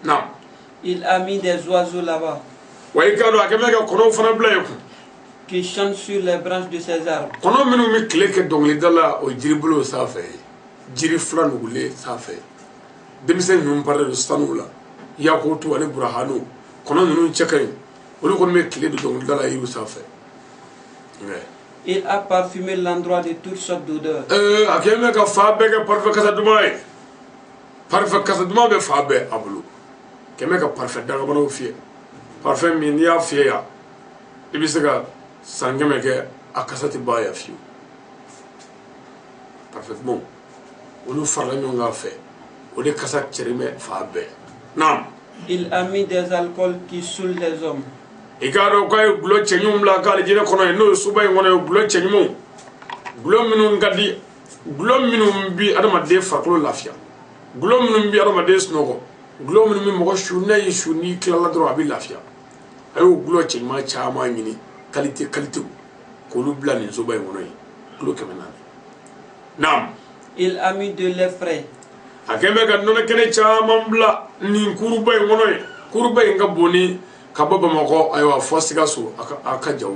na Il a mis des oiseaux là-bas wa i ka dɔn a kɛmɛ ka kɔnɔw fana bila yen kun qui chantent sur les branches de ces arbres. kɔnɔ minnu bɛ tile kɛ dɔnkilida la o jiribolo sanfɛ jiri fila nugulen sanfɛ denmisɛn ninnu parilen don sanuw la yakutu ani burahanu kɔnɔ ninnu cɛ ka ɲi olu kɔni bɛ tile don dɔnkilida la yiriw sanfɛ Il a parfumé l'endroit de toutes sortes d'odeurs. a kɛlen bɛ ka fa bɛɛ kɛ parfum kasa duman ye parfum kasa duman bɛ fa bɛɛ a bolo kɛmɛ ka parfum dagabanaw fiyɛ parfum min n'i y'a fiyɛ yan i bɛ se ka san 100 kɛ a kasa tɛ ban yan fiyewu parfum dumanw olu farala ɲɔgɔn kan fɛ o de kasa cɛrin bɛ fa bɛɛ naam. Il a mis des alcools qui saoulent les hommes. I k'a dɔn k'a ye gulɔ cɛɲumanw bila k'ale jinɛ kɔnɔ ye n'o ye soba in kɔnɔ ye gulɔ cɛɲumanw gulɔ minnu ka di gulɔ minnu bi adamaden farikolo lafiya gulɔ minnu bi adamaden sunɔgɔ gulɔ minnu bi mɔgɔ su n'a ye su n'i tilala dɔrɔn a bɛ lafiya a y'o gulɔ cɛɲuman caman ɲini qualité k'olu bila nin soba in kɔnɔ ye kilo 400 naam. Il a mis de lait frais. a kɛlen bɛ ka nɔnɔ kɛnɛ caman bila nin kuruba in kɔnɔ ye kuruba in ka bon ni ka bɔ Bamakɔ ayiwa fɔ Sikaso a ka jaw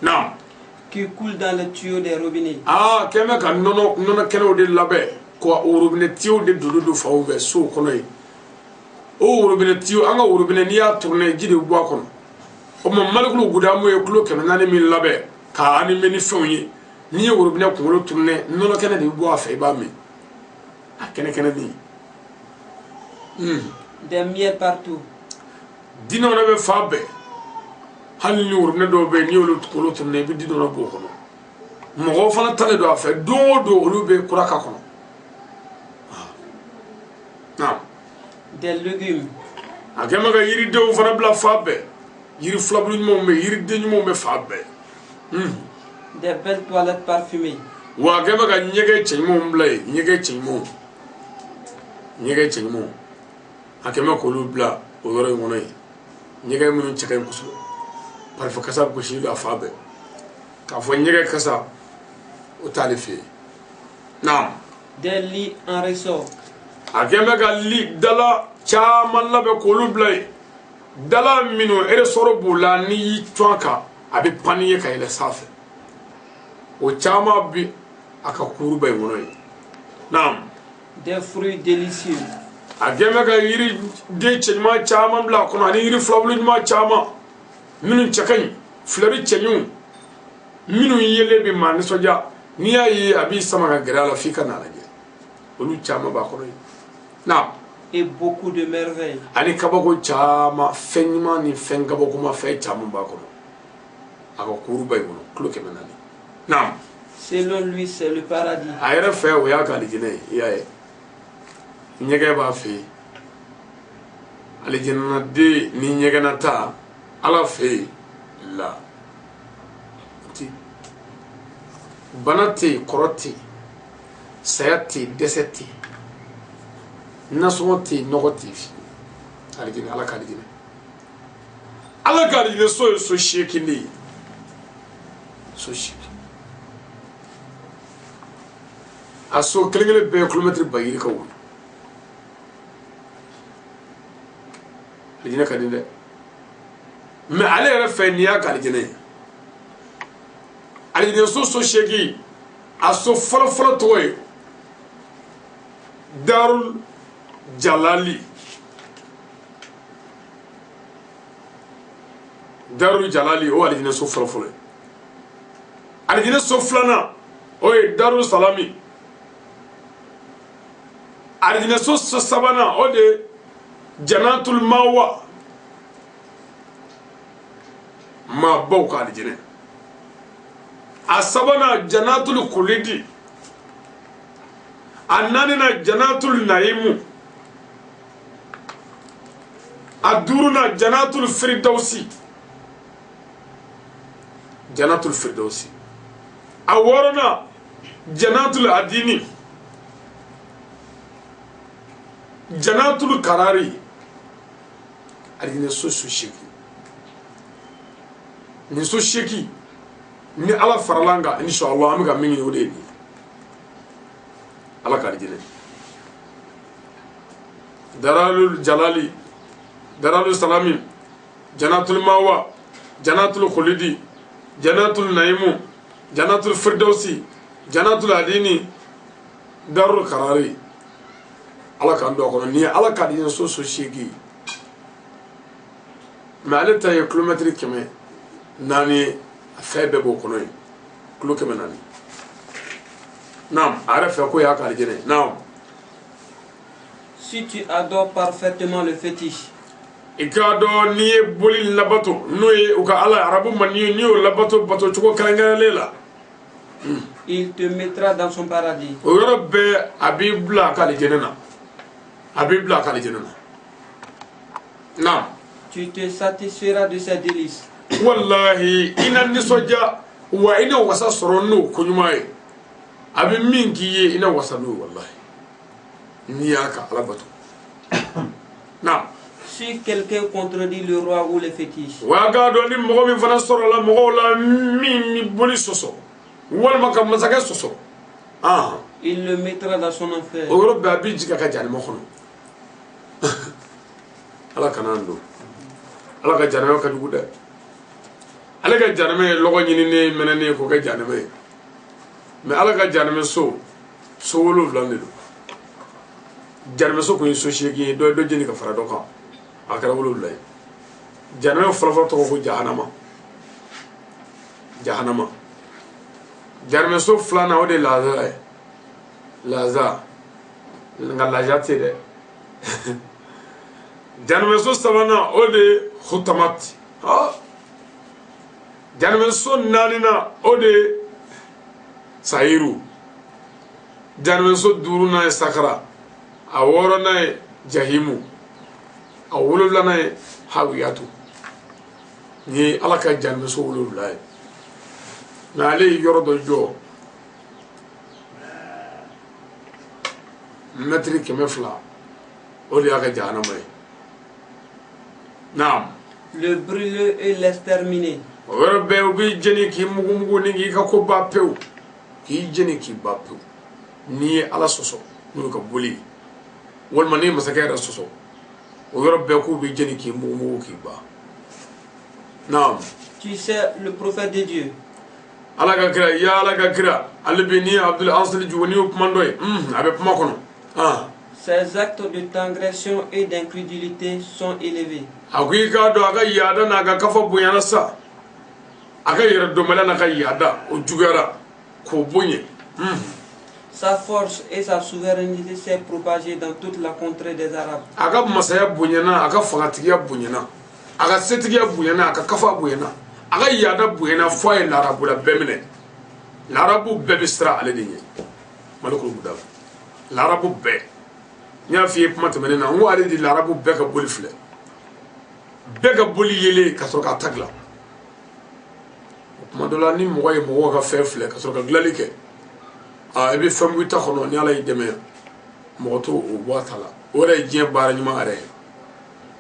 naam. Qui coule dans les tuyaux des robinets. a kɛlen bɛ ka nɔnɔ kɛnɛw de labɛn ko o robinet tiyo de don faw fɛ sow kɔnɔ ye o robinet tiyo an ka robinet n'i y'a tourner ji de bɛ bɔ a kɔnɔ o tuma Maliku Gudamu ye kilo 400 min labɛn k'a animer ni fɛnw ye n'i ye robinet kunkolo tourner nɔnɔ kɛnɛ de bɛ bɔ a fɛ i b'a min a kɛnɛ nin Des miels partout. dinɛw na bɛ fa bɛɛ hali ni robinet dɔw bɛ yen n'i y'olu kunkolo tourner i bɛ dinɛw na bɔ o kɔnɔ mɔgɔw fana talen don a fɛ don o don olu bɛ kura k'a kɔnɔ naam. Des légumes. a kɛlen bɛ ka yiridenw fana bila fa bɛɛ yiri filaburu ɲumanw bɛ yiriden ɲumanw bɛ fa bɛɛ Des belles toilettes parfumées. wa a kɛlen bɛ ka ɲɛgɛn cɛɲumanw bila yen ɲɛgɛn cɛɲumanw a kɛlen bɛ k'olu bila o yɔrɔ in kɔnɔ yen ɲɛgɛn minnu cɛ ka ɲi kosɛbɛ parfum kasa gosi a fa bɛɛ k'a fɔ ɲɛgɛn kasa o t'ale fɛ yen naam. Des lits en ressort. a kɛlen bɛ ka dala caman labɛn k'olu bila yen dala minnu eresɔrɔ b'u la n'i y'i cun a kan a bɛ pani ye ka yɛlɛ sanfɛ o chama bi aka kuru bay wono nam des fruits délicieux agema ga yiri de chema chama bla kono ani yiri flawlu ma chama minu chakany flori chenyu minu yele bi man soja ni ayi abi sama ga grala fika na laje olu chama ba kono nam et beaucoup de merveilles. Ani kabako chama fenyma ni fengabako ma fe chama ba kono aka kuru bay wono kloke menani nam selon lui c'est le paradis. Ayra fe o ya kalijine yae nyege ba fe alijina de ni nyege na ta ala fe la ti banati koroti sayati deseti nasoti nogoti alijina ala kalijine so shekini so shekini aso kelengele be kilometre bayiri ka won alijina kadinde mais ale yɛrɛ fɛ n'i y'a ka alijinɛ so sheki aso fɔlɔ tɔgɔ ye darul jalali o alijinɛ so fɔlɔ ye alijinɛ so filanan o ye darul salami alijinɛ so sabanan o de janatul mawa ma baw ka alijinɛ a sabanan janatul kulidi a naaninan janatul naimu a duurunan janatul firdausi a wɔɔrɔnan janatul adini janatul karari alijinɛ so sheki ni so sheki ni ala faralanga inshallah am ga mingi o de ni ala ka alijinɛ daralul jalali daralul salami janatul mawa janatul khulidi janatul naimu janatul firdausi janatul adini darul karari ala kan do kono ni ala ka di so sheki ma ale ta ye kilometre keme nani febe bo kono kilo keme nani nam ara fe ko ya ka alijinɛ nam si tu adores parfaitement le fétiche ikado ni boli labato no e uka ala arabu man ni o labato bato chuko kalangala lela il te mettra dans son paradis. O yoro be abibla ka alijinɛ na nam tu te satisferas de ses délices. wallahi ina nisoja wa ina wasa sorono kunyumaye abi minki ye ina wasa no wallahi ni aka alabato nam si quelqu'un contredit le roi ou le fétiche wa ga do ni mo mi fana soro la mo la mi boli soso wal maka masaka soso il le mettra dans son enfer. o yoro be abi jiga ka jani mo khono ala kanando ala ka jani ka dugu de ala ka janame logo nyini ne menene ko ka janame mais ala ka janame so wolo vlande do janame so ko so sheki do jeni ka fara do kan akara wolo vlay janame fala to ko jahannama janame so flana o de laza ngala jate de janame so sabana o de khutamat janame so nanina o de sairu janame so duruna sakara a worona jahimu a wolulana hawiyatu ni alaka janame so wolulay na ale yoro do jo metri kemefla o de aka janame naam le brûler et l'exterminer. Wara be obi jeni ki mugu ni ka ko ba pew ki jeni ki ba pew ni ala soso ni ka boli wal mani masaka da soso o wara be ko bi jeni ki mugu ki ba naam tu sais le prophète de Dieu ala ka kira ya ala ka kira albini abdul ansel juwani mandoy avec kuma kono Ces actes de transgression et d'incrédulité sont élevés. Akui ka do aga yada na ga kafa bunyana sa aga yera do mala na ga yada o jugara ko bunye Sa force et sa souveraineté s'est propagée dans toute la contrée des Arabes. Aga masaya bunyana aga fagatiya bunyana aga setiya bunyana aga kafa bunyana aga yada bunyana foye l'arabu la bemene l'arabu bebistra ale dinye malukul budab l'arabu be nya fi kuma temene na ngo ale di l'arabu be ka boli fle be ka boli yele ka so ka tagla kuma dola ni mo way mo ka fe fle ka so ka glalike e be fam wita khono ni ala yideme mo to o watala ora je bara nyuma are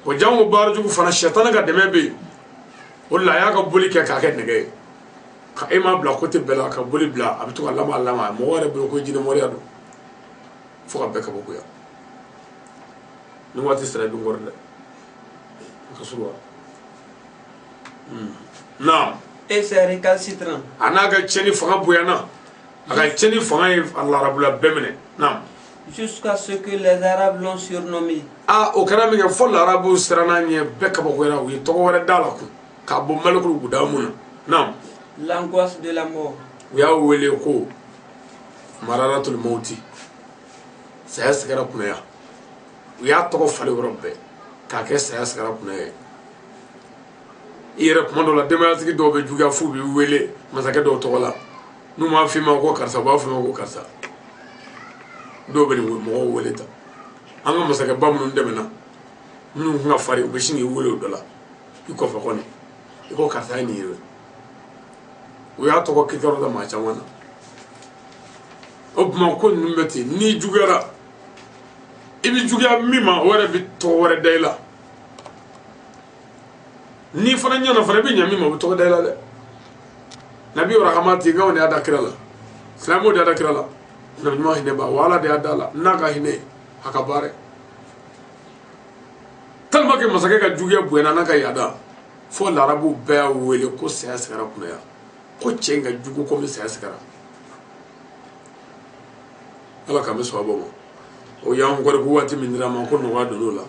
o jamu bara jugu fana shaytan ga deme be wala ya ka boli ke ka ke nege ka e ma bla côté bela ka boli bla abitu lama mo wara be ko jine mo riado fo ka be ka bokuya ni wati sere bi ngorde ka suwa na Et c'est récalcitrant. Anaga cheni fanga buyana aga cheni fanga Allah rabbula bemene na Jusqu'à ce que les Arabes l'ont surnommé. O kana mi ga fo l'arabu serana nye be ka bokuya wi to wara dala ku ka bo malakul budamuna na L'angoisse de la mort. ya wele ko mararatul mauti saya sigara kunaya ya to fale robbe ka ke saya sigara kunaya ire kuma do la demayatigi do be juga fu bi wele masake do to wala nu ma fi ma ko karsa ba fi ma ko karsa do be ni mo wele ta anga masake bam nu demena nu nga fari be shini wele do la iko fa koni iko karsa ni ire ya to ko kitoro da ma chawana obma ko numbeti ni jugara ibi juga mima wara bi to wara dayla ni fana nyana fana bi nyami mo to dayla de nabi rahmati ga woni ada kirala islamu de ada kirala nabi ma hine ba wala de adala naga hine haka bare talma ke masake ga jugia buena naga yada fo larabu ba wele ko saya sigara kuna ya ko chenga jugu ko mi saya sigara ala ka mi so abo o yan ngor ko wati min rama ko no wado lola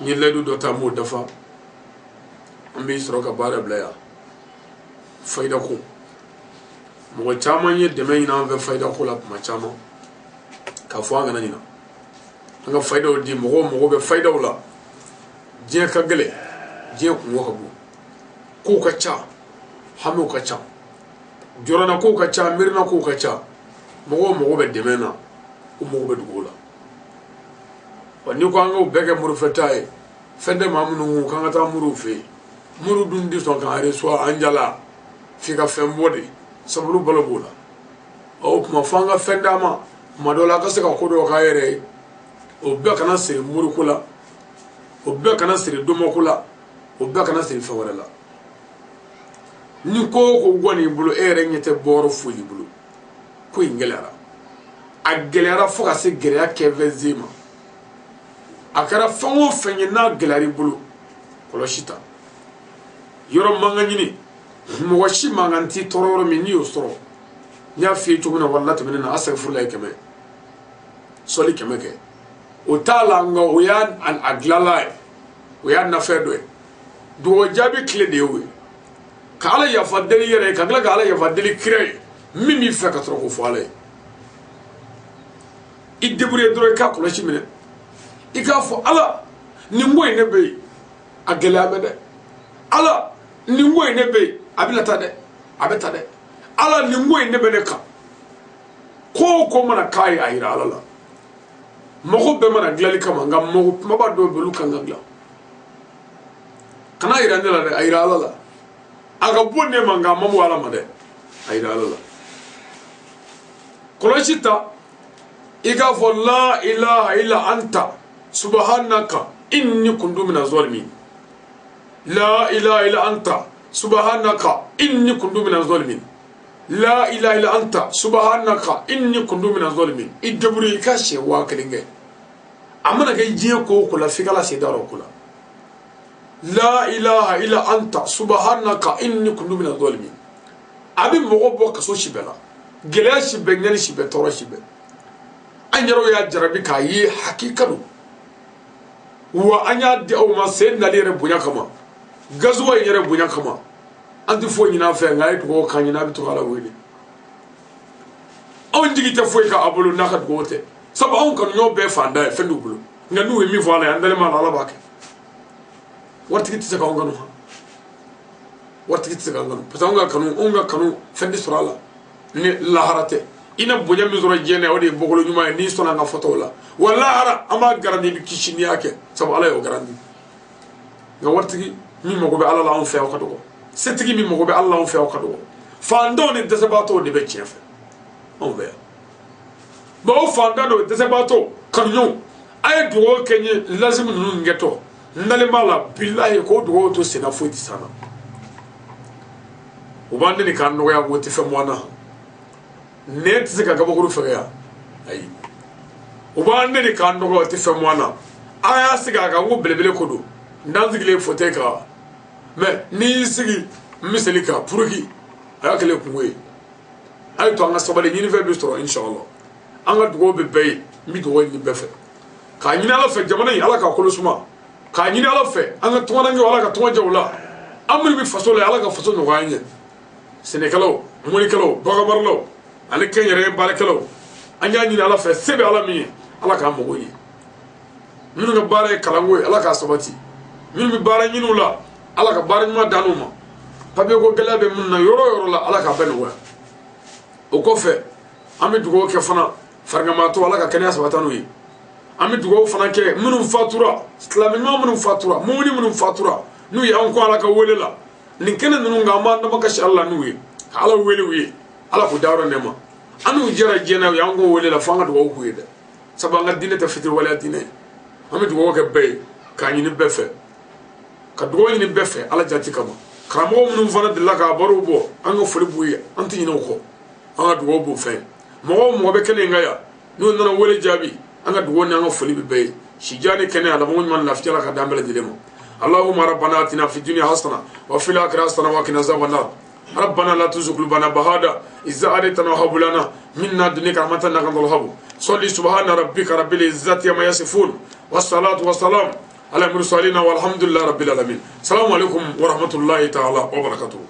ni ledu do ta mo dafa ambi soro ka bare blaya fayda ko mo chama ye de me ina ve fayda ko la ma chama ka fo anga nina nga fayda o di mo be fayda wala je ka gele je ku wo habu ko ka cha hamu ka cha jorana ko ka cha mirna ko ka cha mo be de mena ko mo be dugola wani ko anga bege muru fetaye fende mamunu kanga ta muru fe muru dundi son kan are so anjala fika fembodi sabulu bolobola o kuma fanga fenda ma madola ka se ka kodo ka yere o be kana se muru kula o be kana se domo kula o be kana se fawarela ni ko goni bulu ere nyete boro fuli bulu ko ingelara a gelera fo ka se gereya kevezima akara fango fenye na gelari bulu koloshita yoro manganyini mwashi manganti tororo mini usoro nya fi chuguna wallati minna astaghfirullah kame soli kame ke utala nga uyan an aglalai uyan na fedwe do jabi kle dewe kala ya fadeli yere kagla kala ya fadeli kire mimi feka troko fale idebure dore ka koloshi minna ikafo ala ni ngoy ne be agela me de ala ni ngoy ne be abilata de abeta de ala ni ngoy ne be ne ka ko mana kai ayira ala la mogo be mana glali kama ngam mogo maba do be lu kan ngla kana ayira ne la de ayira ala la aga bonne manga mamu ala ma de ayira ala la koloshita ikafo la ilaha illa anta subhanaka inni kuntu minaz zalimin la ilaha illa anta subhanaka inni kuntu minaz zalimin la ilaha illa anta subhanaka inni kuntu minaz zalimin idaburi ka she wa kalinge amana ga jiye ko la figala se daro kula la ilaha illa anta subhanaka inni kuntu minaz zalimin abi mogo bo kaso shibela gele shibe nyani shibe toro shibe anyaro ya jarabi ka yi hakikatu wa anya di o ma sen na lere bunya kama gazuwa yere bunya kama anti fo nyina fe ngai to kan nyina bi to ala wele on digi te fo ka abulu nakat gote saba on kan nyo be fanda fe ndu bulu nganu mi voila andale ma ala bake warti ti ka nganu warti ti ka nganu parce que on ga kanu fe ndi surala ni laharate ina bunya mi zoro jene odi bokolo nyuma ni sona nga foto la wala hara ama garandi bi kishini yake saba ala yo garandi nga warti mi mo be ala la on fe o kadogo setigi mi mo be ala on fe o kadogo fando ni desabato ni be chef on ver bo fando no desabato kanyo ay duwo kenye lazim nunu ngeto ndale mala billahi ko duwo to sena foti sana ubande ni kan no ya woti fe mwana net zika gabokuru fe ya ay ubande ni kan no woti fe mwana aya siga ga wo belebele kodo ndanzigile fote ka me ni sigi miselika puruki aya kele kuwe ay to anga sobale ni fe bistro inshallah anga duwo be bay mi duwo ni befe ka nyina ala fe jamana yi ala ka kolusuma ka nyina ala fe anga tona ngi wala ka tona jawla amul bi fasole ala ka faso no wanye senekalo monikalo bagabarlo ale kenyere barakalo anya nyina ala fe sebe ala mi ala ka mogo yi minu ga bare kalango ala ka sabati minu bi bare nyinu la ala ka bare ma danuma pabe ko galabe mun na yoro la ala ka benwa o ko fe ami dugo ke fana farngamato ala ka kenya sabatanu yi ami dugo fana ke munun fatura islamima munun fatura mumini munun fatura nu ya on ko ala ka welela nin kenen nunu nga ma na makashi Allah nu yi ala wele wi ala ko dawro nema anu jara jena ya on ko welela fanga dugo ko yede sabanga dine ta fitir wala dine ami dugo ke bay ka ni befe ka dugo ni befe ala jati kama kramo munun fana de la ka baro bo an ko fori buya anti ni ko an dugo bo fe mo be kene ngaya nu nana wele jabi anga duwoni anga foli be shijani kene ala mo man lafiya la ka dambele dilemo اللهم ربنا اتنا في الدنيا حسنه وفي الاخره حسنه وقنا عذاب النار ربنا لا تزغ قلوبنا بعد إذ هديتنا وهب لنا منا دنيك رحمة انك انت الوهاب صل سبحان ربك رب العزه عما يصفون والصلاه والسلام على المرسلين والحمد لله رب العالمين السلام عليكم ورحمه الله تعالى وبركاته